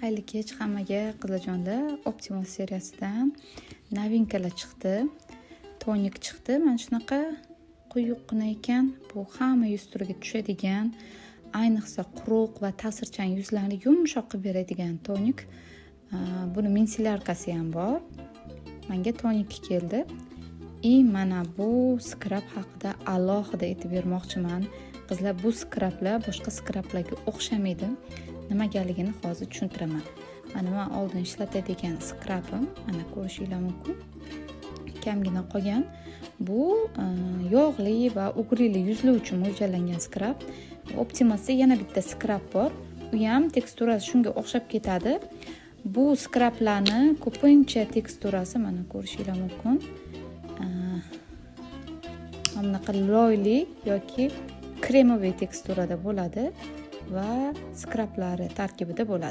Xayrli kech hammaga. Qizlarjonlar, Optimal seriyasidan novinkalar chiqdi. Tonik chiqdi. Mana shunaqa quyuqqina ekan. Bu hamma yuz turiga tushadigan, ayniqsa quruq va ta'sirchan yuzlarni yumshoq qilib beradigan tonik. Buni micellarkasi ham bor. Menga tonik keldi. Mana bu skrab haqida alohida aytib bermoqchiman. Qizlar, bu skrablar boshqa skrablarga o'xshamaydi. Nimagaligini hozir tushuntiraman. Mana men oldin ishlatadigan skrabim, mana ko'rishinglar mumkin. Kamgina qolgan. Bu yog'li va ugrili yuzlar uchun mo'ljallangan skrab. Optimalda yana bitta skrab bor. U ham teksturasi shunga o'xshab ketadi. Bu skrablarni ko'pincha teksturasi mana ko'rishinglar mumkin. Bunaqa loyli yoki kremoviy teksturada bo'ladi va skrablari tarkibida bo'ladi.